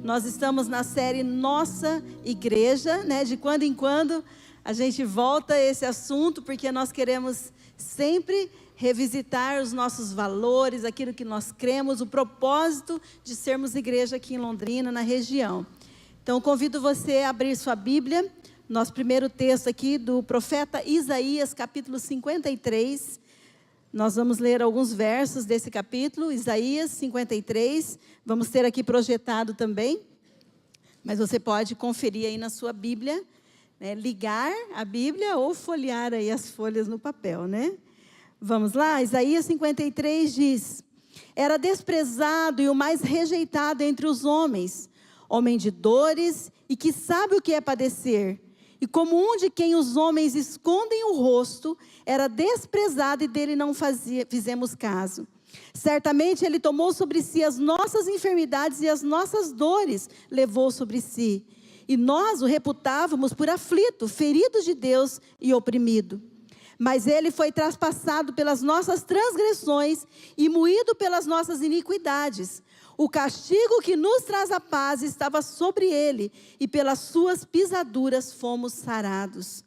Nós estamos na série Nossa Igreja, né? De quando em quando a gente volta a esse assunto, porque nós queremos sempre revisitar os nossos valores, aquilo que nós cremos, o propósito de sermos igreja aqui em Londrina, na região. Então, convido você a abrir sua Bíblia, nosso primeiro texto aqui do profeta Isaías, capítulo 53. Nós vamos ler alguns versos desse capítulo, Isaías 53. Vamos ter aqui projetado também, mas você pode conferir aí na sua Bíblia, né? Ligar a Bíblia ou folhear aí as folhas no papel, né? Vamos lá, Isaías 53 diz: era desprezado e o mais rejeitado entre os homens, homem de dores e que sabe o que é padecer. E como um de quem os homens escondem o rosto, era desprezado e dele não fizemos caso. Certamente ele tomou sobre si as nossas enfermidades e as nossas dores levou sobre si. E nós o reputávamos por aflito, ferido de Deus e oprimido. Mas ele foi traspassado pelas nossas transgressões e moído pelas nossas iniquidades. O castigo que nos traz a paz estava sobre ele, e pelas suas pisaduras fomos sarados.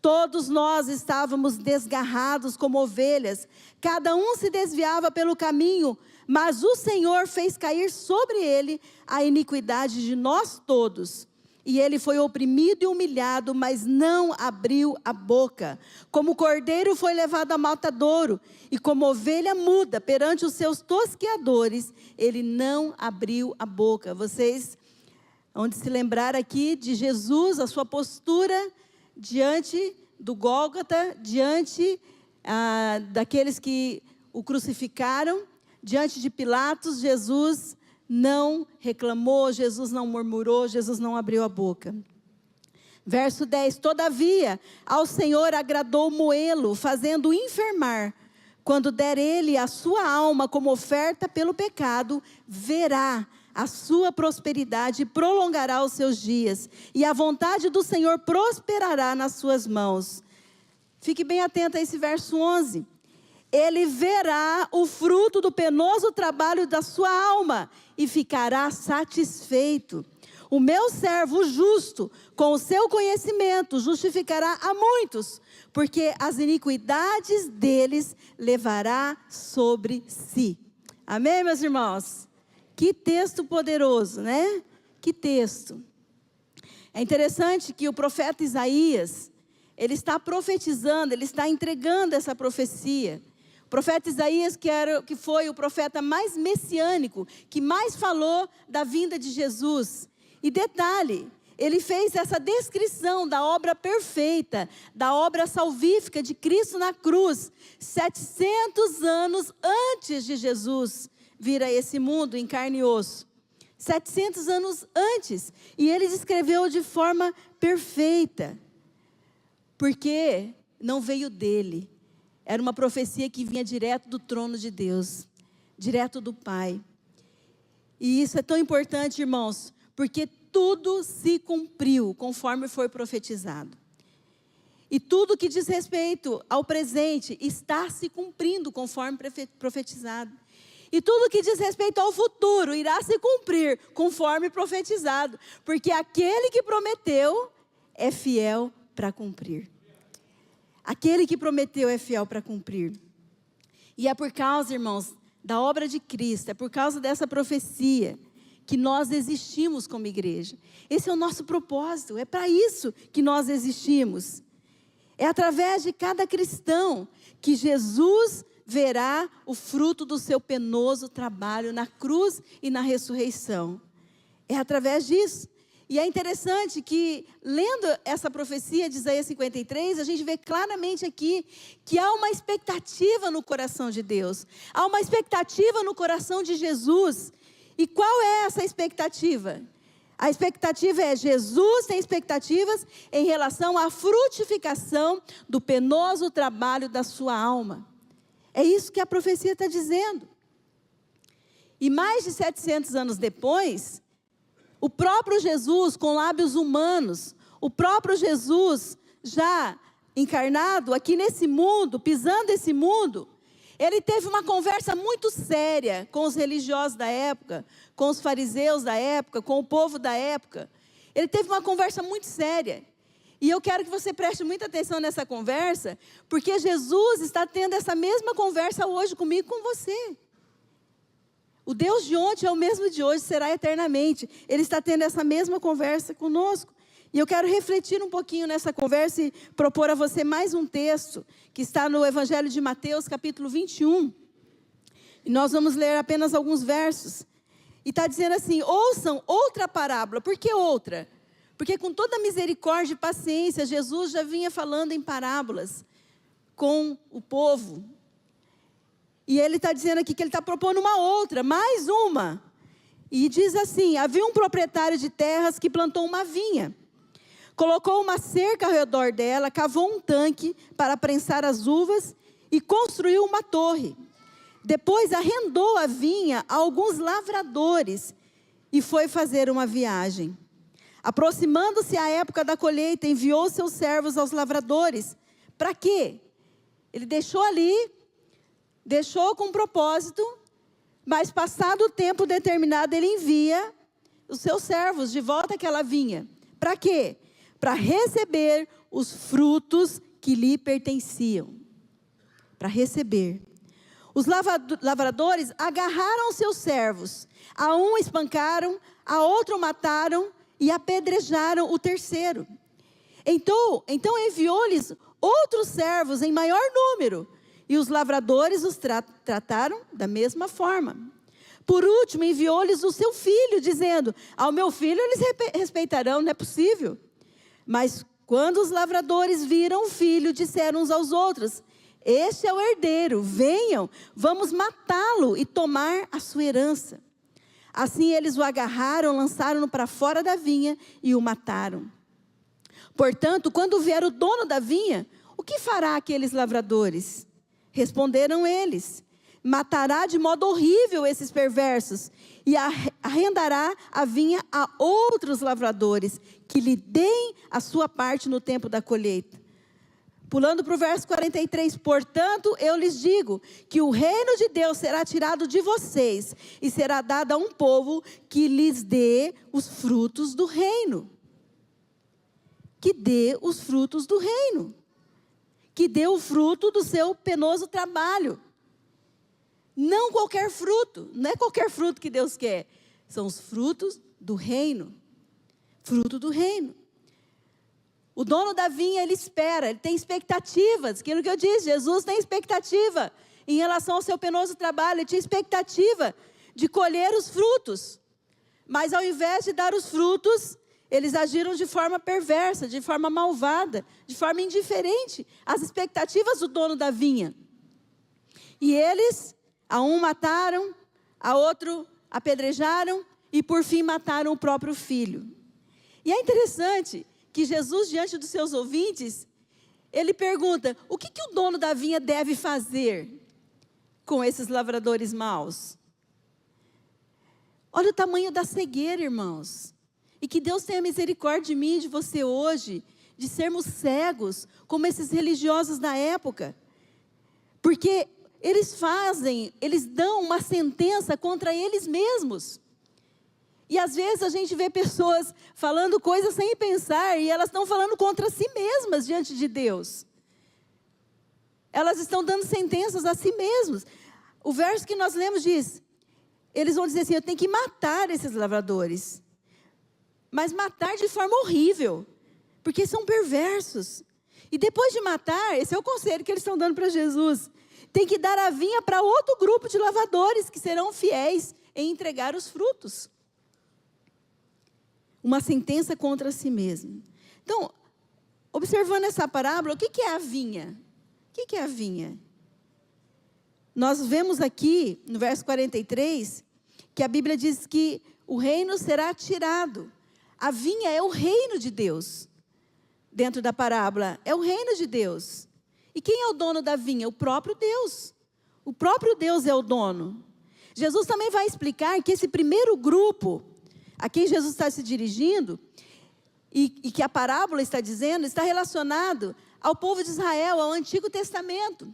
Todos nós estávamos desgarrados como ovelhas, cada um se desviava pelo caminho, mas o Senhor fez cair sobre ele a iniquidade de nós todos. E ele foi oprimido e humilhado, mas não abriu a boca. Como cordeiro foi levado a matadouro, e como ovelha muda perante os seus tosqueadores, ele não abriu a boca. Vocês vão se lembrar aqui de Jesus, a sua postura diante do Gólgota, diante daqueles que o crucificaram, diante de Pilatos. Jesus não reclamou, Jesus não murmurou, Jesus não abriu a boca. Verso 10, todavia, ao Senhor agradou moê-lo, fazendo-o enfermar. Quando der ele a sua alma como oferta pelo pecado, verá a sua prosperidade e prolongará os seus dias. E a vontade do Senhor prosperará nas suas mãos. Fique bem atento a esse verso 11. Ele verá o fruto do penoso trabalho da sua alma e ficará satisfeito. O meu servo justo, com o seu conhecimento, justificará a muitos, porque as iniquidades deles levará sobre si. Amém, meus irmãos? Que texto poderoso, né? Que texto. É interessante que o profeta Isaías, ele está profetizando, ele está entregando essa profecia. O profeta Isaías, que foi o profeta mais messiânico, que mais falou da vinda de Jesus. E detalhe, ele fez essa descrição da obra perfeita, da obra salvífica de Cristo na cruz, 700 anos antes de Jesus vir a esse mundo em carne e osso. 700 anos antes. E ele descreveu de forma perfeita, porque não veio dele. Era uma profecia que vinha direto do trono de Deus, direto do Pai. E isso é tão importante, irmãos, porque tudo se cumpriu conforme foi profetizado. E tudo que diz respeito ao presente está se cumprindo conforme profetizado. E tudo que diz respeito ao futuro irá se cumprir conforme profetizado, porque aquele que prometeu é fiel para cumprir. Aquele que prometeu é fiel para cumprir. E é por causa, irmãos, da obra de Cristo, é por causa dessa profecia que nós existimos como igreja. Esse é o nosso propósito, é para isso que nós existimos. É através de cada cristão que Jesus verá o fruto do seu penoso trabalho na cruz e na ressurreição. É através disso. E é interessante que, lendo essa profecia de Isaías 53, a gente vê claramente aqui que há uma expectativa no coração de Deus. Há uma expectativa no coração de Jesus. E qual é essa expectativa? A expectativa é, Jesus tem expectativas em relação à frutificação do penoso trabalho da sua alma. É isso que a profecia está dizendo. E mais de 700 anos depois, o próprio Jesus, com lábios humanos, o próprio Jesus já encarnado aqui nesse mundo, pisando esse mundo, Ele teve uma conversa muito séria com os religiosos da época, com os fariseus da época, com o povo da época. Ele teve uma conversa muito séria. E eu quero que você preste muita atenção nessa conversa, porque Jesus está tendo essa mesma conversa hoje comigo e com você. O Deus de ontem é o mesmo de hoje, será eternamente. Ele está tendo essa mesma conversa conosco. E eu quero refletir um pouquinho nessa conversa e propor a você mais um texto, que está no Evangelho de Mateus, capítulo 21. E nós vamos ler apenas alguns versos. E está dizendo assim: ouçam outra parábola. Por que outra? Porque com toda misericórdia e paciência, Jesus já vinha falando em parábolas com o povo. E ele está dizendo aqui que ele está propondo uma outra, mais uma. E diz assim: havia um proprietário de terras que plantou uma vinha. Colocou uma cerca ao redor dela, cavou um tanque para prensar as uvas e construiu uma torre. Depois arrendou a vinha a alguns lavradores e foi fazer uma viagem. Aproximando-se a época da colheita, enviou seus servos aos lavradores. Para quê? Ele deixou ali, deixou com propósito, mas passado o tempo determinado, ele envia os seus servos de volta àquela vinha. Para quê? Para receber os frutos que lhe pertenciam. Para receber. Os lavradores agarraram seus servos. A um espancaram, a outro mataram e apedrejaram o terceiro. Então enviou-lhes outros servos em maior número. E os lavradores os trataram da mesma forma. Por último, enviou-lhes o seu filho, dizendo: ao meu filho eles respeitarão, não é possível. Mas quando os lavradores viram o filho, disseram uns aos outros: este é o herdeiro, venham, vamos matá-lo e tomar a sua herança. Assim eles o agarraram, lançaram-no para fora da vinha e o mataram. Portanto, quando vier o dono da vinha, o que fará aqueles lavradores? Responderam eles: matará de modo horrível esses perversos e arrendará a vinha a outros lavradores, que lhe deem a sua parte no tempo da colheita. Pulando para o verso 43, portanto, eu lhes digo que o reino de Deus será tirado de vocês e será dado a um povo que lhes dê os frutos do reino. Que dê os frutos do reino. Que dê o fruto do seu penoso trabalho. Não qualquer fruto, não é qualquer fruto que Deus quer. São os frutos do reino. Fruto do reino. O dono da vinha, ele espera, ele tem expectativas. Aquilo que eu disse, Jesus tem expectativa em relação ao seu penoso trabalho. Ele tinha expectativa de colher os frutos. Mas ao invés de dar os frutos, eles agiram de forma perversa, de forma malvada, de forma indiferente às expectativas do dono da vinha. E eles, a um mataram, a outro apedrejaram e por fim mataram o próprio filho. E é interessante que Jesus, diante dos seus ouvintes, ele pergunta: o que o dono da vinha deve fazer com esses lavradores maus? Olha o tamanho da cegueira, irmãos. E que Deus tenha misericórdia de mim e de você hoje, de sermos cegos, como esses religiosos da época. Porque eles dão uma sentença contra eles mesmos. E às vezes a gente vê pessoas falando coisas sem pensar, e elas estão falando contra si mesmas diante de Deus. Elas estão dando sentenças a si mesmas. O verso que nós lemos diz, eles vão dizer assim: eu tenho que matar esses lavradores. Mas matar de forma horrível, porque são perversos. E depois de matar, esse é o conselho que eles estão dando para Jesus, tem que dar a vinha para outro grupo de lavradores, que serão fiéis em entregar os frutos. Uma sentença contra si mesmo. Então, observando essa parábola, o que é a vinha? O que é a vinha? Nós vemos aqui, no verso 43, que a Bíblia diz que o reino será tirado. A vinha é o reino de Deus. Dentro da parábola, é o reino de Deus. E quem é o dono da vinha? O próprio Deus. O próprio Deus é o dono. Jesus também vai explicar que esse primeiro grupo a quem Jesus está se dirigindo, e que a parábola está dizendo, está relacionado ao povo de Israel, ao Antigo Testamento.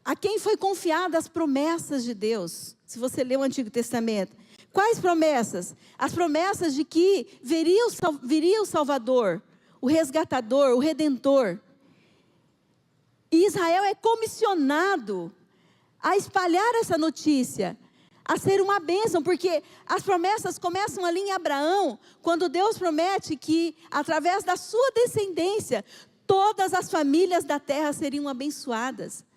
a quem foi confiada as promessas de Deus. Se você ler o Antigo Testamento. Quais promessas? As promessas de que viria o Salvador, o resgatador, o Redentor. E Israel é comissionado a espalhar essa notícia, a ser uma bênção, porque as promessas começam ali em Abraão, quando Deus promete que através da sua descendência, todas as famílias da terra seriam abençoadas.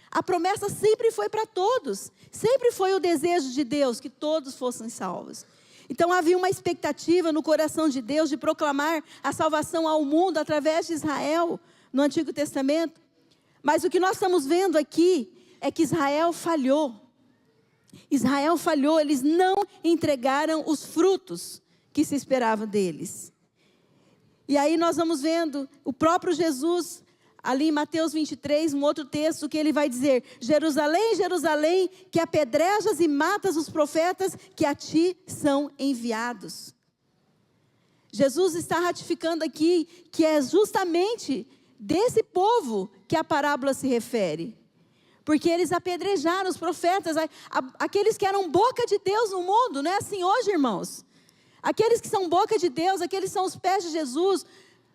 A promessa sempre foi para todos, sempre foi o desejo de Deus que todos fossem salvos. Então havia uma expectativa no coração de Deus de proclamar a salvação ao mundo através de Israel no Antigo Testamento. Mas o que nós estamos vendo aqui é que Israel falhou. Israel falhou, eles não entregaram os frutos que se esperava deles. E aí nós vamos vendo o próprio Jesus, ali em Mateus 23, um outro texto que ele vai dizer: Jerusalém, Jerusalém, que apedrejas e matas os profetas que a ti são enviados. Jesus está ratificando aqui que é justamente desse povo que a parábola se refere. Porque eles apedrejaram os profetas, aqueles que eram boca de Deus no mundo, não é assim hoje, irmãos? Aqueles que são boca de Deus, aqueles que são os pés de Jesus,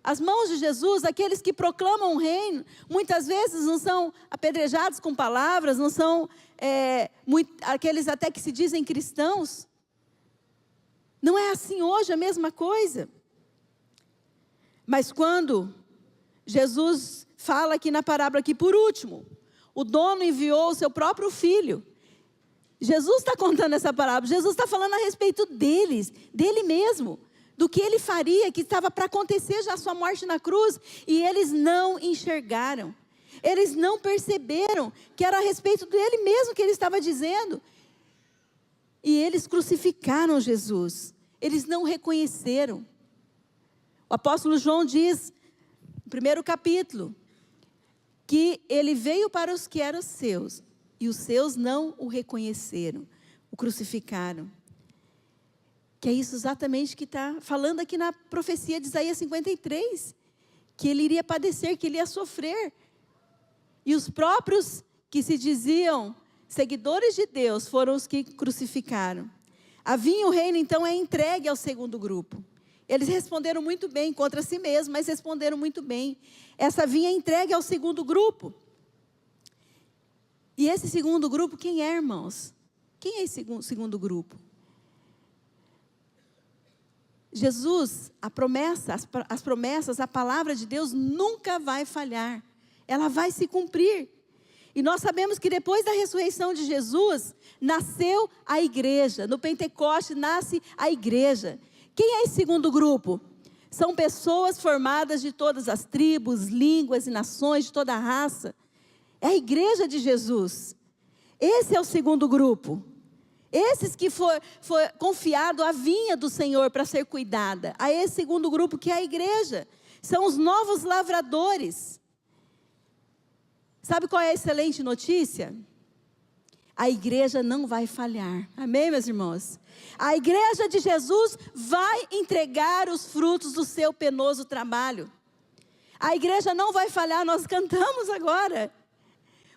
as mãos de Jesus, aqueles que proclamam o reino, muitas vezes não são apedrejados com palavras, não são aqueles até que se dizem cristãos. Não é assim hoje a mesma coisa. Mas quando Jesus fala aqui na parábola que por último, o dono enviou o seu próprio filho. Jesus está contando essa parábola. Jesus está falando a respeito deles, dele mesmo, do que ele faria, que estava para acontecer já a sua morte na cruz. E eles não enxergaram. Eles não perceberam que era a respeito dele mesmo que ele estava dizendo. E eles crucificaram Jesus. Eles não reconheceram. O apóstolo João diz, no primeiro capítulo, que ele veio para os que eram seus, e os seus não o reconheceram, o crucificaram. Que é isso exatamente que está falando aqui na profecia de Isaías 53, que ele iria padecer, que ele ia sofrer. E os próprios que se diziam seguidores de Deus foram os que crucificaram. A vinha e o reino então é entregue ao segundo grupo. Eles responderam muito bem contra si mesmos, mas responderam muito bem. Essa vinha é entregue ao segundo grupo. E esse segundo grupo, quem é, irmãos? Quem é esse segundo grupo? Jesus, as promessas, a palavra de Deus nunca vai falhar. Ela vai se cumprir. E nós sabemos que depois da ressurreição de Jesus, nasceu a igreja. No Pentecoste nasce a igreja. Quem é esse segundo grupo? São pessoas formadas de todas as tribos, línguas e nações, de toda a raça. É a igreja de Jesus. Esse é o segundo grupo. Esses que foi confiado a vinha do Senhor para ser cuidada. A esse segundo grupo que é a igreja. São os novos lavradores. Sabe qual é a excelente notícia? A igreja não vai falhar. Amém, meus irmãos? A igreja de Jesus vai entregar os frutos do seu penoso trabalho. A igreja não vai falhar, nós cantamos agora.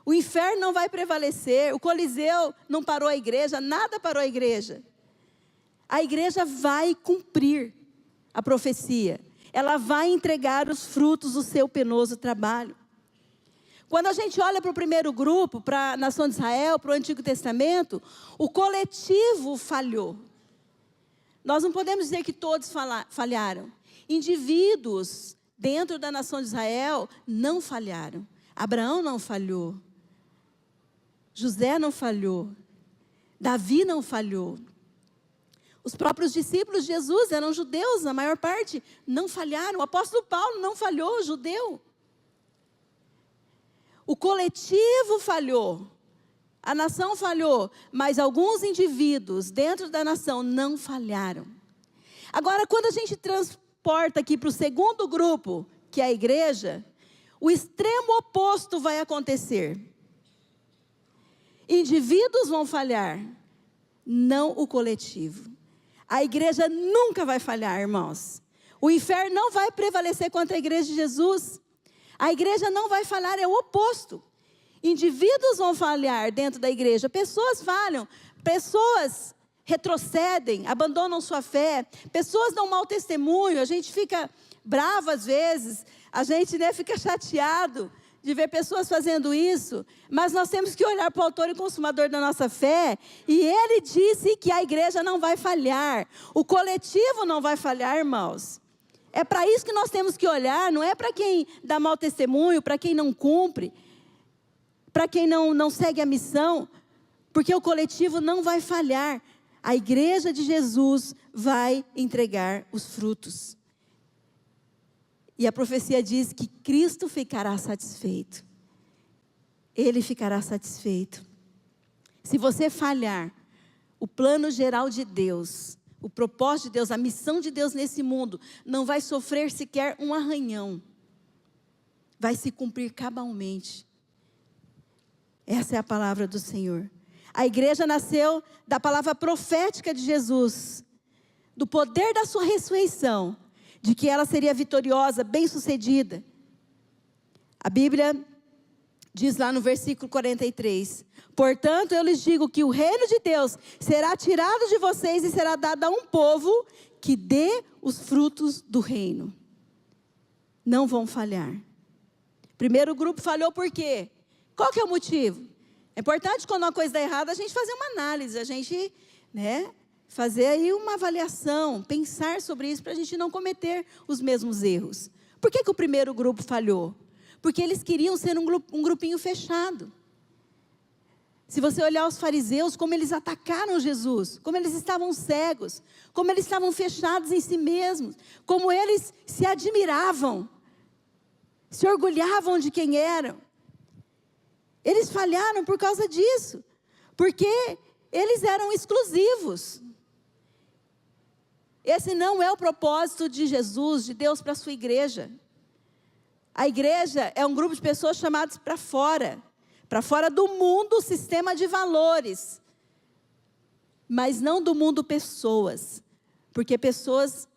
O inferno não vai prevalecer, o Coliseu não parou a igreja, nada parou a igreja. A igreja vai cumprir a profecia. Ela vai entregar os frutos do seu penoso trabalho. Quando a gente olha para o primeiro grupo, para a nação de Israel, para o Antigo Testamento, o coletivo falhou. Nós não podemos dizer que todos falharam. Indivíduos dentro da nação de Israel não falharam. Abraão não falhou. José não falhou. Davi não falhou. Os próprios discípulos de Jesus eram judeus, na maior parte, não falharam. O apóstolo Paulo não falhou, judeu. O coletivo falhou, a nação falhou, mas alguns indivíduos dentro da nação não falharam. Agora, quando a gente transporta aqui para o segundo grupo, que é a igreja, o extremo oposto vai acontecer. Indivíduos vão falhar, não o coletivo. A igreja nunca vai falhar, irmãos. O inferno não vai prevalecer contra a igreja de Jesus. A igreja não vai falhar, é o oposto. Indivíduos vão falhar dentro da igreja, pessoas falham, pessoas retrocedem, abandonam sua fé, pessoas dão mau testemunho, a gente fica bravo às vezes, a gente fica chateado de ver pessoas fazendo isso, mas nós temos que olhar para o autor e consumador da nossa fé, e ele disse que a igreja não vai falhar, o coletivo não vai falhar, irmãos. É para isso que nós temos que olhar, não é para quem dá mau testemunho, para quem não cumpre, para quem não segue a missão, porque o coletivo não vai falhar, a igreja de Jesus vai entregar os frutos. E a profecia diz que Cristo ficará satisfeito. Ele ficará satisfeito. Se você falhar, o plano geral de Deus, o propósito de Deus, a missão de Deus nesse mundo, não vai sofrer sequer um arranhão. Vai se cumprir cabalmente. Essa é a palavra do Senhor. A igreja nasceu da palavra profética de Jesus, do poder da sua ressurreição, de que ela seria vitoriosa, bem-sucedida. A Bíblia diz lá no versículo 43, portanto eu lhes digo que o reino de Deus será tirado de vocês e será dado a um povo que dê os frutos do reino. Não vão falhar. Primeiro grupo falhou por quê? Qual que é o motivo? É importante quando uma coisa dá errada a gente fazer uma análise, a gente, fazer aí uma avaliação, pensar sobre isso para a gente não cometer os mesmos erros. Por que o primeiro grupo falhou? Porque eles queriam ser um grupinho fechado. Se você olhar os fariseus, como eles atacaram Jesus, como eles estavam cegos, como eles estavam fechados em si mesmos, como eles se admiravam, se orgulhavam de quem eram. Eles falharam por causa disso, porque eles eram exclusivos. Esse não é o propósito de Jesus, de Deus para a sua igreja. A igreja é um grupo de pessoas chamadas para fora do mundo, sistema de valores, mas não do mundo pessoas, porque pessoas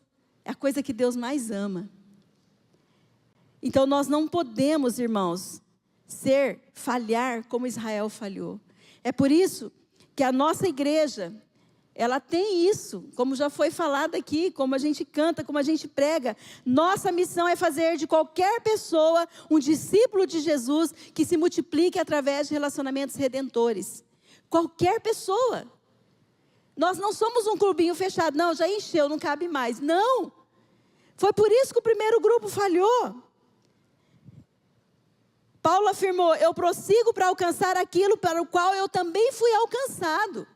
é a coisa que Deus mais ama. Então nós não podemos, irmãos, falhar como Israel falhou. É por isso que a nossa igreja, ela tem isso, como já foi falado aqui, como a gente canta, como a gente prega. Nossa missão é fazer de qualquer pessoa um discípulo de Jesus que se multiplique através de relacionamentos redentores. Qualquer pessoa. Nós não somos um clubinho fechado, não, já encheu, não cabe mais. Não. Foi por isso que o primeiro grupo falhou. Paulo afirmou, eu prossigo para alcançar aquilo para o qual eu também fui alcançado.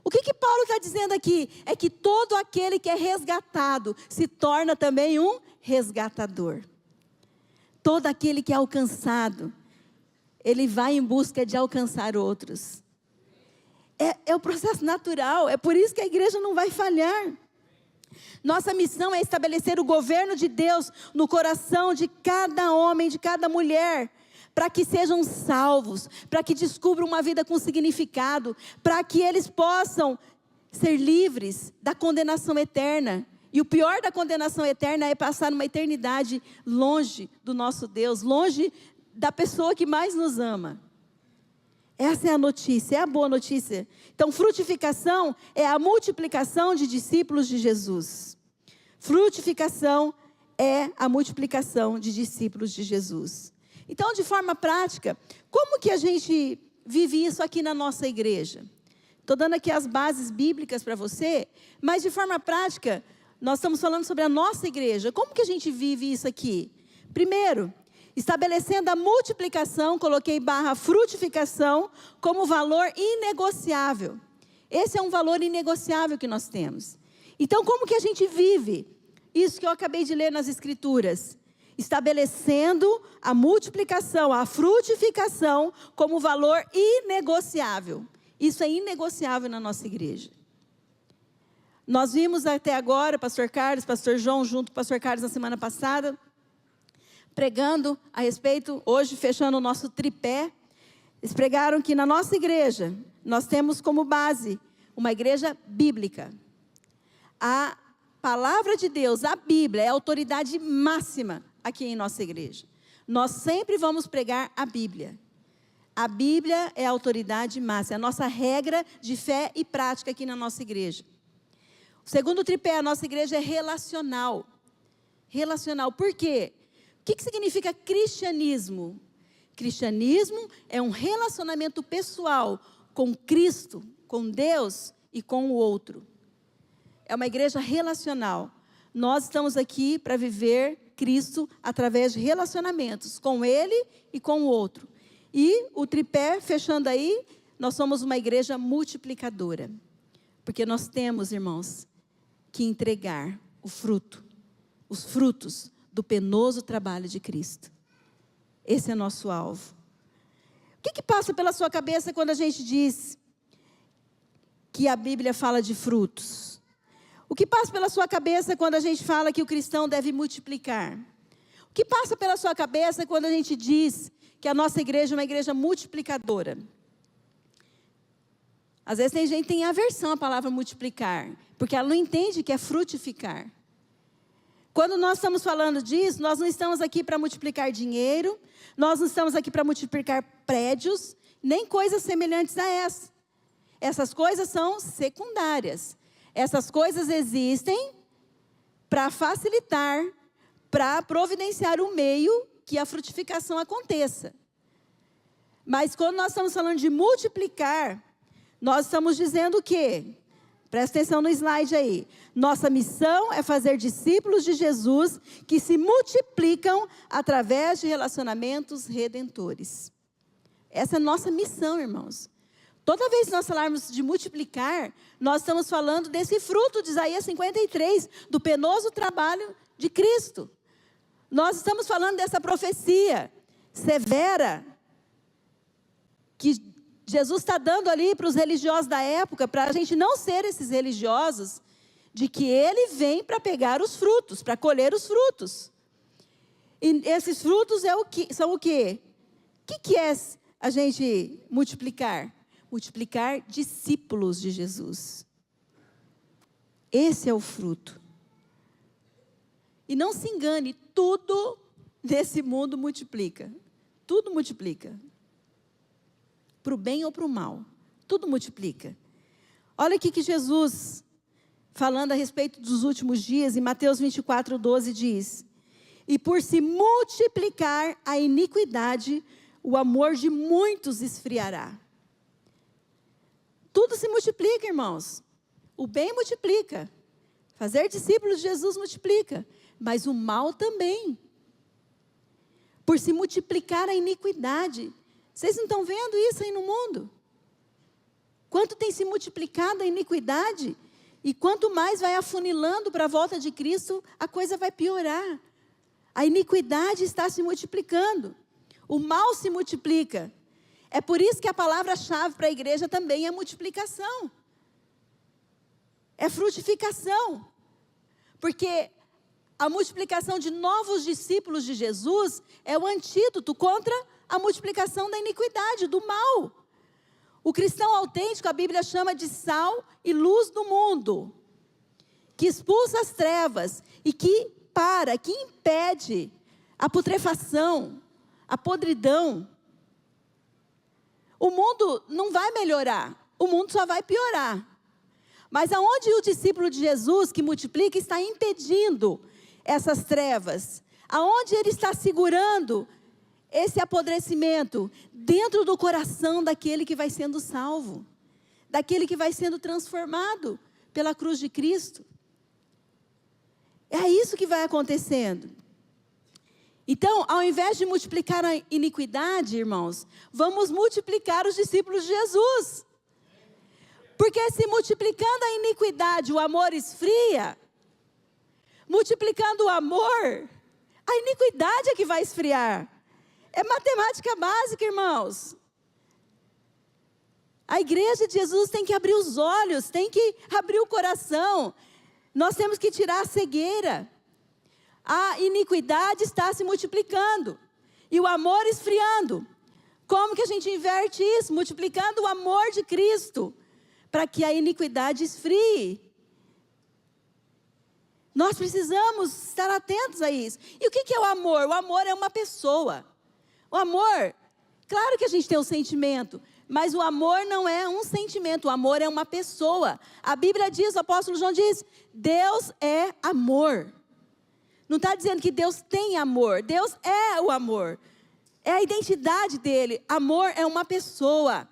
O que Paulo está dizendo aqui? É que todo aquele que é resgatado se torna também um resgatador. Todo aquele que é alcançado, ele vai em busca de alcançar outros. É o processo natural, é por isso que a igreja não vai falhar. Nossa missão é estabelecer o governo de Deus no coração de cada homem, de cada mulher, para que sejam salvos, para que descubram uma vida com significado, para que eles possam ser livres da condenação eterna. E o pior da condenação eterna é passar uma eternidade longe do nosso Deus, longe da pessoa que mais nos ama. Essa é a notícia, é a boa notícia. Então, frutificação é a multiplicação de discípulos de Jesus. Frutificação é a multiplicação de discípulos de Jesus. Então, de forma prática, como que a gente vive isso aqui na nossa igreja? Estou dando aqui as bases bíblicas para você, mas de forma prática, nós estamos falando sobre a nossa igreja. Como que a gente vive isso aqui? Primeiro, estabelecendo a multiplicação, coloquei / frutificação, como valor inegociável. Esse é um valor inegociável que nós temos. Então, como que a gente vive isso que eu acabei de ler nas Escrituras? Estabelecendo a multiplicação, a frutificação, como valor inegociável. Isso é inegociável na nossa igreja. Nós vimos até agora, pastor Carlos, pastor João, junto com o pastor Carlos na semana passada, pregando a respeito, hoje fechando o nosso tripé, eles pregaram que na nossa igreja, nós temos como base uma igreja bíblica. A palavra de Deus, a Bíblia, é a autoridade máxima aqui em nossa igreja. Nós sempre vamos pregar a Bíblia. a Bíblia é a autoridade máxima, é a nossa regra de fé e prática aqui na nossa igreja. O segundo tripé, a nossa igreja é relacional. Relacional, por quê? O que significa cristianismo? Cristianismo é um relacionamento pessoal com Cristo, com Deus e com o outro. É uma igreja relacional. Nós estamos aqui para viver Cristo através de relacionamentos com Ele e com o outro. E o tripé, fechando aí, nós somos uma igreja multiplicadora. Porque nós temos, irmãos, que entregar o fruto, os frutos do penoso trabalho de Cristo. Esse é nosso alvo. O que passa pela sua cabeça quando a gente diz que a Bíblia fala de frutos? O que passa pela sua cabeça quando a gente fala que o cristão deve multiplicar? O que passa pela sua cabeça quando a gente diz que a nossa igreja é uma igreja multiplicadora? Às vezes tem gente que tem aversão à palavra multiplicar, porque ela não entende que é frutificar. Quando nós estamos falando disso, nós não estamos aqui para multiplicar dinheiro, nós não estamos aqui para multiplicar prédios, nem coisas semelhantes a essa. Essas coisas são secundárias. Essas coisas existem para facilitar, para providenciar o meio que a frutificação aconteça. Mas quando nós estamos falando de multiplicar, nós estamos dizendo o quê? Presta atenção no slide aí. Nossa missão é fazer discípulos de Jesus que se multiplicam através de relacionamentos redentores. Essa é a nossa missão, irmãos. Toda vez que nós falarmos de multiplicar, nós estamos falando desse fruto de Isaías 53, do penoso trabalho de Cristo. Nós estamos falando dessa profecia severa que Jesus está dando ali para os religiosos da época, para a gente não ser esses religiosos, de que Ele vem para pegar os frutos, para colher os frutos. E esses frutos são o quê? O que é a gente multiplicar? Multiplicar discípulos de Jesus. Esse é o fruto. E não se engane, tudo nesse mundo multiplica. Tudo multiplica. Para o bem ou para o mal. Tudo multiplica. Olha aqui que Jesus, falando a respeito dos últimos dias, em Mateus 24:12 diz: e por se multiplicar a iniquidade, o amor de muitos esfriará. Tudo se multiplica, irmãos. O bem multiplica. Fazer discípulos de Jesus multiplica. Mas o mal também. Por se multiplicar a iniquidade. Vocês não estão vendo isso aí no mundo? Quanto tem se multiplicado a iniquidade? E quanto mais vai afunilando para a volta de Cristo, a coisa vai piorar. A iniquidade está se multiplicando. O mal se multiplica. É por isso que a palavra-chave para a igreja também é multiplicação. É frutificação. Porque a multiplicação de novos discípulos de Jesus é o antídoto contra a multiplicação da iniquidade, do mal. O cristão autêntico, a Bíblia chama de sal e luz do mundo, que expulsa as trevas e que impede a putrefação, a podridão. O mundo não vai melhorar, o mundo só vai piorar. Mas aonde o discípulo de Jesus que multiplica está impedindo essas trevas? Aonde ele está segurando esse apodrecimento? Dentro do coração daquele que vai sendo salvo, daquele que vai sendo transformado pela cruz de Cristo. É isso que vai acontecendo. Então, ao invés de multiplicar a iniquidade, irmãos, vamos multiplicar os discípulos de Jesus. Porque se multiplicando a iniquidade, o amor esfria, multiplicando o amor, a iniquidade é que vai esfriar. É matemática básica, irmãos. A igreja de Jesus tem que abrir os olhos, tem que abrir o coração. Nós temos que tirar a cegueira. A iniquidade está se multiplicando e o amor esfriando. Como que a gente inverte isso? Multiplicando o amor de Cristo, para que a iniquidade esfrie. Nós precisamos estar atentos a isso. E o que é o amor? O amor é uma pessoa. O amor, Claro que a gente tem um sentimento, mas o amor não é um sentimento, o amor é uma pessoa. A Bíblia diz, o apóstolo João diz, Deus é amor. Não está dizendo que Deus tem amor, Deus é o amor. É a identidade dele, amor é uma pessoa.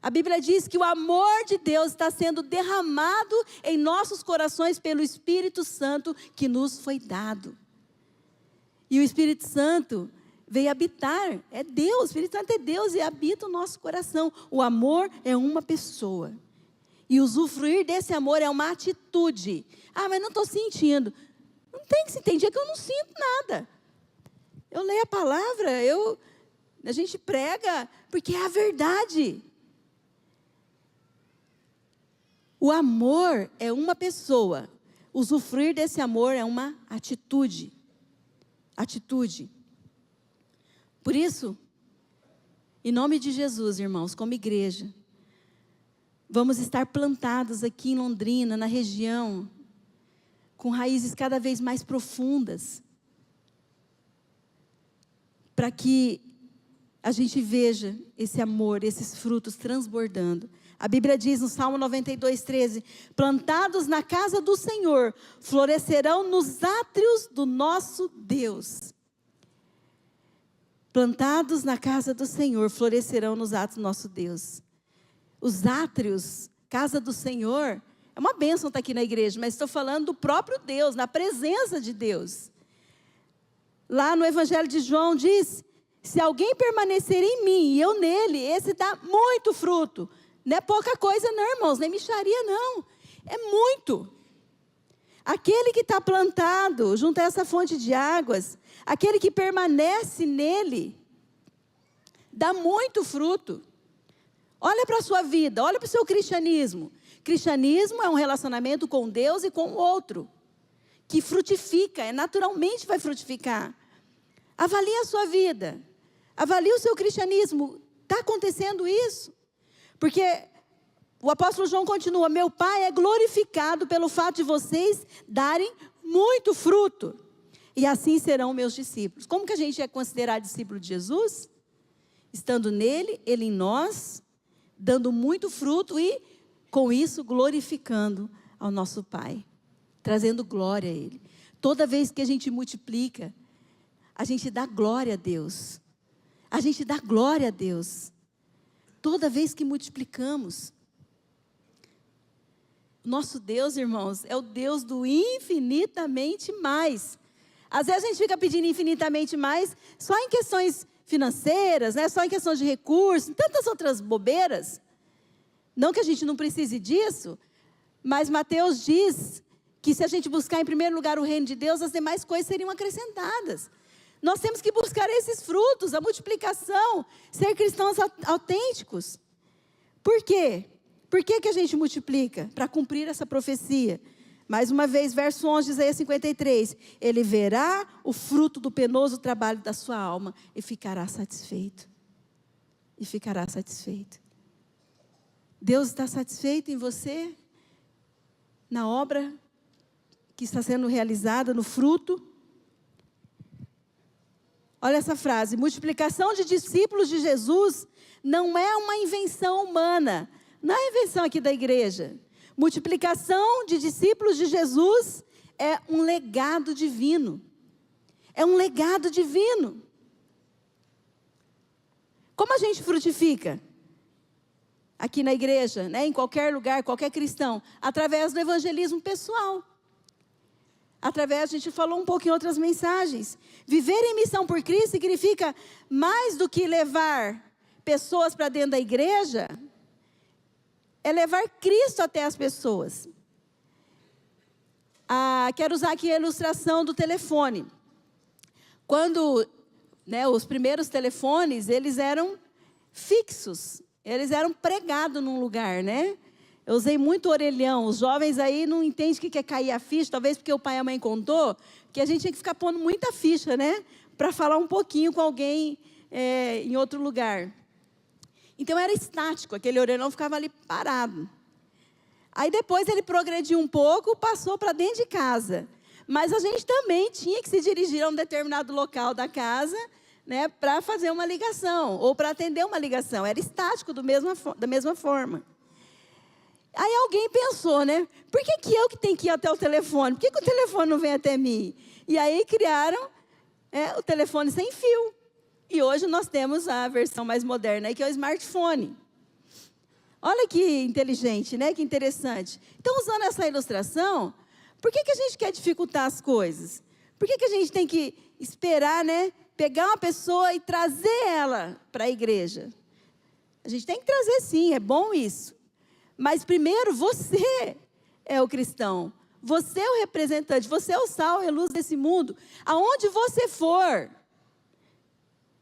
A Bíblia diz que o amor de Deus está sendo derramado em nossos corações pelo Espírito Santo que nos foi dado. E o Espírito Santo veio habitar, é Deus, o Espírito Santo é Deus e habita o nosso coração. O amor é uma pessoa. E usufruir desse amor é uma atitude. Ah, mas não estou sentindo. Não tem que se entender que eu não sinto nada. Eu leio a palavra, a gente prega, porque é a verdade. O amor é uma pessoa. Usufruir desse amor é uma atitude. Atitude. Por isso, em nome de Jesus, irmãos, como igreja, vamos estar plantados aqui em Londrina, na região, com raízes cada vez mais profundas, para que a gente veja esse amor, esses frutos transbordando. A Bíblia diz no Salmo 92:13, plantados na casa do Senhor, florescerão nos átrios do nosso Deus. Plantados na casa do Senhor, florescerão nos átrios do nosso Deus. Os átrios, casa do Senhor, é uma bênção estar aqui na igreja, mas estou falando do próprio Deus, na presença de Deus. Lá no Evangelho de João diz, se alguém permanecer em mim e eu nele, esse dá muito fruto. Não é pouca coisa não, irmãos, nem mixaria não, é muito. Aquele que está plantado junto a essa fonte de águas, aquele que permanece nele, dá muito fruto. Olha para a sua vida, olha para o seu cristianismo. Cristianismo é um relacionamento com Deus e com o outro, que frutifica, naturalmente vai frutificar. Avalie a sua vida, avalie o seu cristianismo, está acontecendo isso? Porque o apóstolo João continua, meu Pai é glorificado pelo fato de vocês darem muito fruto, e assim serão meus discípulos. Como que a gente é considerado discípulo de Jesus? Estando nele, ele em nós, dando muito fruto e, com isso, glorificando ao nosso Pai, trazendo glória a Ele. Toda vez que a gente multiplica, a gente dá glória a Deus. A gente dá glória a Deus. Toda vez que multiplicamos. Nosso Deus, irmãos, é o Deus do infinitamente mais. Às vezes a gente fica pedindo infinitamente mais só em questões financeiras, né? Só em questões de recursos, em tantas outras bobeiras. Não que a gente não precise disso, mas Mateus diz que se a gente buscar em primeiro lugar o reino de Deus, as demais coisas seriam acrescentadas. Nós temos que buscar esses frutos, a multiplicação, ser cristãos autênticos. Por quê? Por que que a gente multiplica? Para cumprir essa profecia. Mais uma vez, verso 11 de Isaías 53. Ele verá o fruto do penoso trabalho da sua alma e ficará satisfeito. E ficará satisfeito. Deus está satisfeito em você? Na obra que está sendo realizada, no fruto? Olha essa frase, multiplicação de discípulos de Jesus não é uma invenção humana, não é invenção aqui da igreja. Multiplicação de discípulos de Jesus é um legado divino. É um legado divino. Como a gente frutifica? Aqui na igreja, né, em qualquer lugar, qualquer cristão, através do evangelismo pessoal. Através, a gente falou um pouco em outras mensagens. Viver em missão por Cristo significa mais do que levar pessoas para dentro da igreja, é levar Cristo até as pessoas. Quero usar aqui a ilustração do telefone. Quando, né, os primeiros telefones, eles eram fixos, eles eram pregados num lugar, né? Eu usei muito orelhão. Os jovens aí não entendem o que é cair a ficha, talvez porque o pai e a mãe contou, que a gente tinha que ficar pondo muita ficha, né? Para falar um pouquinho com alguém em outro lugar. Então era estático, aquele orelhão ficava ali parado. Aí depois ele progrediu um pouco, passou para dentro de casa. Mas a gente também tinha que se dirigir a um determinado local da casa, né, para fazer uma ligação ou para atender uma ligação. Era estático da mesma forma. Aí alguém pensou, né? Por que eu que tenho que ir até o telefone? Por que o telefone não vem até mim? E aí criaram o telefone sem fio. E hoje nós temos a versão mais moderna, aí, que é o smartphone. Olha que inteligente, né? Que interessante. Então, usando essa ilustração, por que a gente quer dificultar as coisas? Por que a gente tem que esperar, né? Pegar uma pessoa e trazer ela para a igreja? A gente tem que trazer sim, é bom isso. Mas primeiro, você é o cristão. Você é o representante, você é o sal e a luz desse mundo. Aonde você for,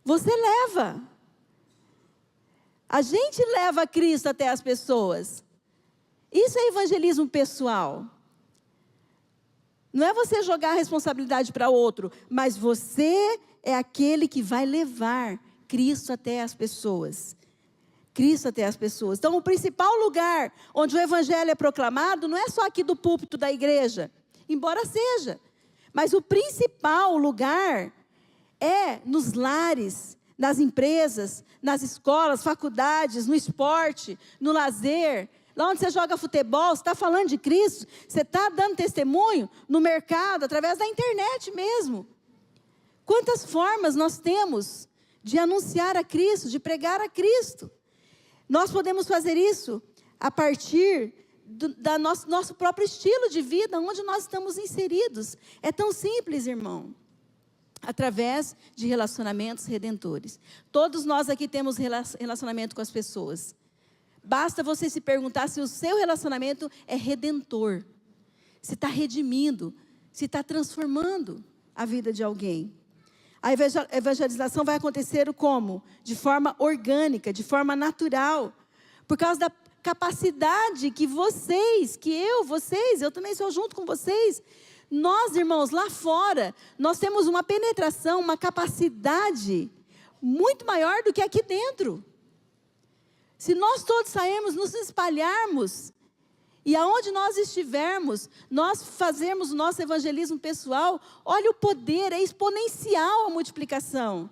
você leva. A gente leva Cristo até as pessoas. Isso é evangelismo pessoal. Não é você jogar a responsabilidade para outro, mas você é aquele que vai levar Cristo até as pessoas. Cristo até as pessoas. Então, o principal lugar onde o evangelho é proclamado não é só aqui do púlpito da igreja, embora seja. Mas o principal lugar é nos lares, nas empresas, nas escolas, faculdades, no esporte, no lazer. Lá onde você joga futebol, você está falando de Cristo, você está dando testemunho no mercado, através da internet mesmo. Quantas formas nós temos de anunciar a Cristo, de pregar a Cristo? Nós podemos fazer isso a partir do nosso próprio estilo de vida, onde nós estamos inseridos. É tão simples, irmão. Através de relacionamentos redentores. Todos nós aqui temos relacionamento com as pessoas. Basta você se perguntar se o seu relacionamento é redentor. Se está redimindo, se está transformando a vida de alguém. A evangelização vai acontecer como? De forma orgânica, de forma natural. Por causa da capacidade que vocês, eu também sou junto com vocês. Nós, irmãos, lá fora, nós temos uma penetração, uma capacidade muito maior do que aqui dentro. Se nós todos sairmos, nos espalharmos, e aonde nós estivermos, nós fazermos o nosso evangelismo pessoal, olha o poder, é exponencial a multiplicação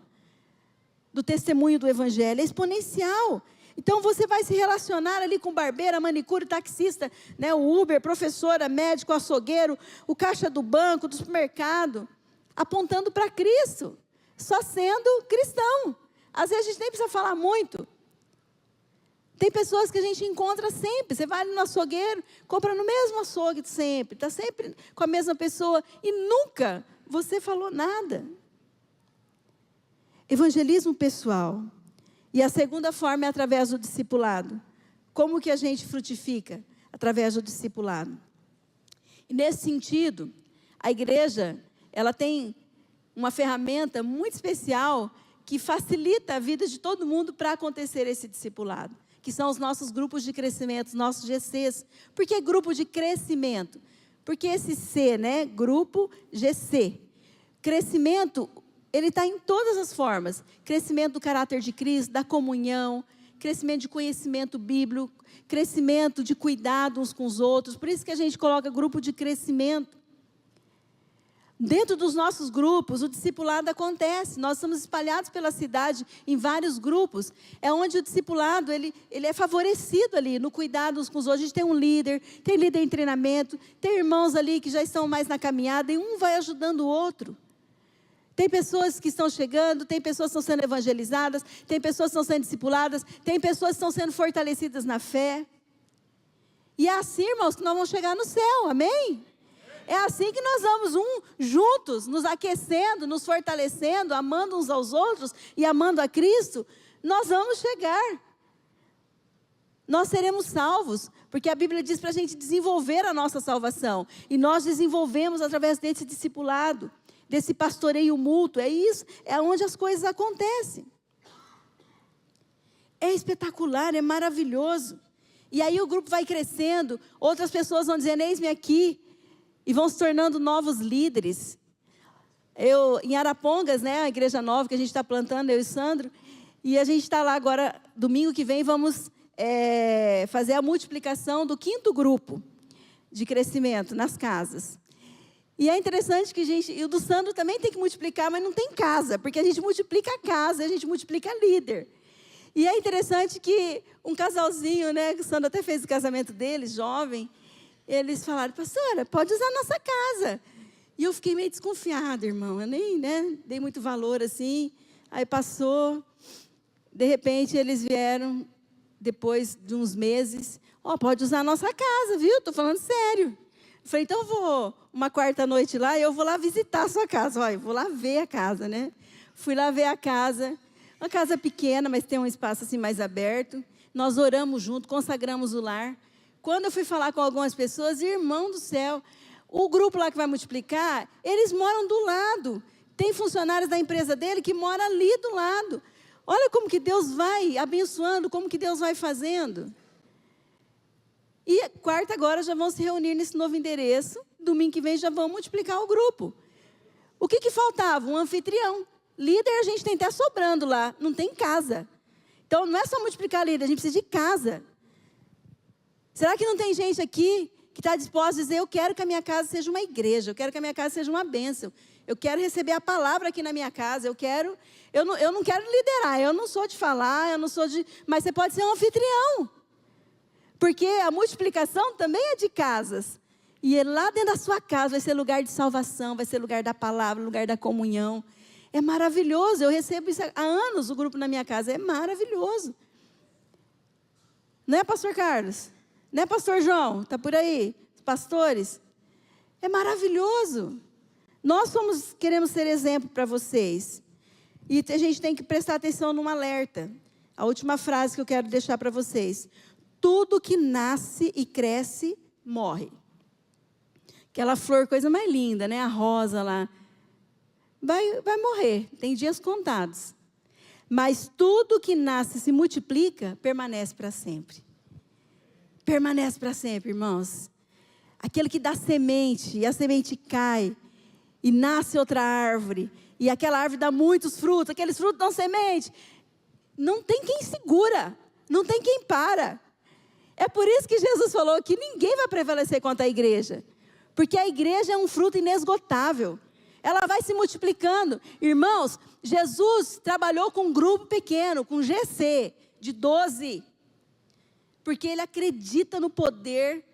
do testemunho do evangelho, é exponencial. Então você vai se relacionar ali com barbeira, manicure, taxista, né, o Uber, professora, médico, açougueiro, o caixa do banco, do supermercado, apontando para Cristo, só sendo cristão. Às vezes a gente nem precisa falar muito. Tem pessoas que a gente encontra sempre. Você vai ali no açougueiro, compra no mesmo açougue de sempre. Está sempre com a mesma pessoa. E nunca você falou nada. Evangelismo pessoal. E a segunda forma é através do discipulado. Como que a gente frutifica? Através do discipulado. E nesse sentido, a igreja, ela tem uma ferramenta muito especial que facilita a vida de todo mundo para acontecer esse discipulado. Que são os nossos grupos de crescimento, os nossos GCs. Por que grupo de crescimento? Porque esse C, né? Grupo GC. Crescimento, ele está em todas as formas. Crescimento do caráter de Cristo, da comunhão, crescimento de conhecimento bíblico, crescimento de cuidado uns com os outros. Por isso que a gente coloca grupo de crescimento. Dentro dos nossos grupos, o discipulado acontece. Nós estamos espalhados pela cidade em vários grupos. É onde o discipulado ele é favorecido ali no cuidado uns com os outros. A gente tem um líder, tem líder em treinamento, tem irmãos ali que já estão mais na caminhada e um vai ajudando o outro. Tem pessoas que estão chegando, tem pessoas que estão sendo evangelizadas, tem pessoas que estão sendo discipuladas, tem pessoas que estão sendo fortalecidas na fé. E é assim, irmãos, que nós vamos chegar no céu, amém? É assim que nós vamos juntos, nos aquecendo, nos fortalecendo, amando uns aos outros e amando a Cristo, nós vamos chegar. Nós seremos salvos, porque a Bíblia diz para a gente desenvolver a nossa salvação. E nós desenvolvemos através desse discipulado, desse pastoreio mútuo. É isso, é onde as coisas acontecem. É espetacular, é maravilhoso. E aí o grupo vai crescendo, outras pessoas vão dizendo, eis-me aqui. E vão se tornando novos líderes. Em Arapongas, né, a igreja nova que a gente está plantando, eu e o Sandro, e a gente está lá agora, domingo que vem, vamos fazer a multiplicação do 5º grupo de crescimento nas casas. E é interessante que e o do Sandro também tem que multiplicar, mas não tem casa, porque a gente multiplica a casa, a gente multiplica líder. E é interessante que um casalzinho, né, que o Sandro até fez o casamento deles, jovem, eles falaram, pastora, pode usar a nossa casa. E eu fiquei meio desconfiada, irmão, eu nem, né, dei muito valor assim. Aí passou, de repente eles vieram, depois de uns meses, pode usar a nossa casa, viu? Estou falando sério. Eu falei, então eu vou uma quarta noite lá e eu vou lá visitar a sua casa. Olha, eu vou lá ver a casa, né? Fui lá ver a casa, uma casa pequena, mas tem um espaço assim mais aberto. Nós oramos junto, consagramos o lar. Quando eu fui falar com algumas pessoas, irmão do céu, o grupo lá que vai multiplicar, eles moram do lado. Tem funcionários da empresa dele que moram ali do lado. Olha como que Deus vai abençoando, como que Deus vai fazendo. E quarta agora já vão se reunir nesse novo endereço. Domingo que vem já vão multiplicar o grupo. O que faltava? Um anfitrião. Líder a gente tem até sobrando lá, não tem casa. Então não é só multiplicar líder, a gente precisa de casa. Será que não tem gente aqui que está disposta a dizer, eu quero que a minha casa seja uma igreja, eu quero que a minha casa seja uma bênção, eu quero receber a palavra aqui na minha casa, eu não quero liderar, eu não sou de falar, mas você pode ser um anfitrião. Porque a multiplicação também é de casas. E lá dentro da sua casa vai ser lugar de salvação, vai ser lugar da palavra, lugar da comunhão. É maravilhoso, eu recebo isso há anos, o grupo na minha casa, é maravilhoso. Não é, pastor Carlos? Não é, pastor João? Está por aí? Pastores? É maravilhoso. Nós queremos ser exemplo para vocês. E a gente tem que prestar atenção num alerta. A última frase que eu quero deixar para vocês. Tudo que nasce e cresce, morre. Aquela flor, coisa mais linda, né? A rosa lá. Vai morrer, tem dias contados. Mas tudo que nasce e se multiplica, permanece para sempre. Permanece para sempre, irmãos. Aquele que dá semente, e a semente cai, e nasce outra árvore, e aquela árvore dá muitos frutos, aqueles frutos dão semente. Não tem quem segura, não tem quem para. É por isso que Jesus falou que ninguém vai prevalecer contra a igreja. Porque a igreja é um fruto inesgotável. Ela vai se multiplicando. Irmãos, Jesus trabalhou com um grupo pequeno, com GC, de 12. Porque Ele acredita no poder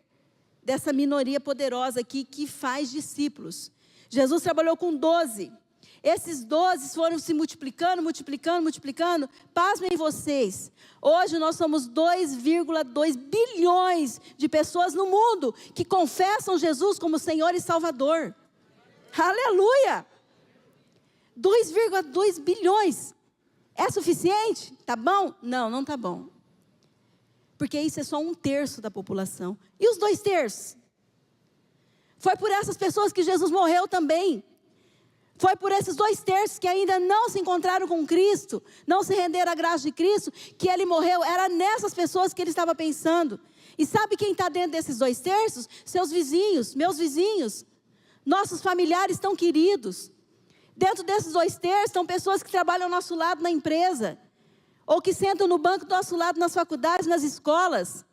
dessa minoria poderosa aqui, que faz discípulos. Jesus trabalhou com 12. Esses 12 foram se multiplicando. Pasmem vocês. Hoje nós somos 2,2 bilhões de pessoas no mundo que confessam Jesus como Senhor e Salvador. Aleluia! 2,2 bilhões. É suficiente? Tá bom? Não, não tá bom. Porque isso é só 1/3 da população. E os 2/3? Foi por essas pessoas que Jesus morreu também. Foi por esses 2/3 que ainda não se encontraram com Cristo, não se renderam à graça de Cristo, que Ele morreu. Era nessas pessoas que Ele estava pensando. E sabe quem está dentro desses 2/3? Seus vizinhos, meus vizinhos. Nossos familiares tão queridos. Dentro desses 2/3 estão pessoas que trabalham ao nosso lado na empresa. Ou que sentam no banco do nosso lado nas faculdades, nas escolas.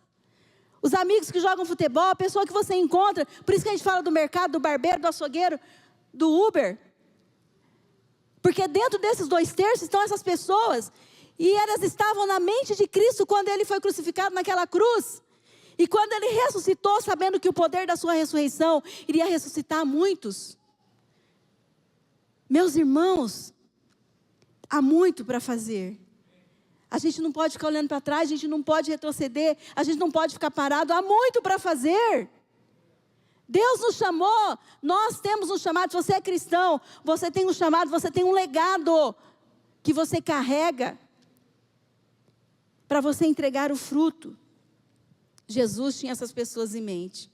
Os amigos que jogam futebol, a pessoa que você encontra. Por isso que a gente fala do mercado, do barbeiro, do açougueiro, do Uber. Porque dentro desses 2/3 estão essas pessoas. E elas estavam na mente de Cristo quando Ele foi crucificado naquela cruz. E quando Ele ressuscitou, sabendo que o poder da sua ressurreição iria ressuscitar muitos. Meus irmãos, há muito para fazer. A gente não pode ficar olhando para trás, a gente não pode retroceder, a gente não pode ficar parado. Há muito para fazer. Deus nos chamou, nós temos um chamado. Se você é cristão, você tem um chamado, você tem um legado que você carrega para você entregar o fruto. Jesus tinha essas pessoas em mente.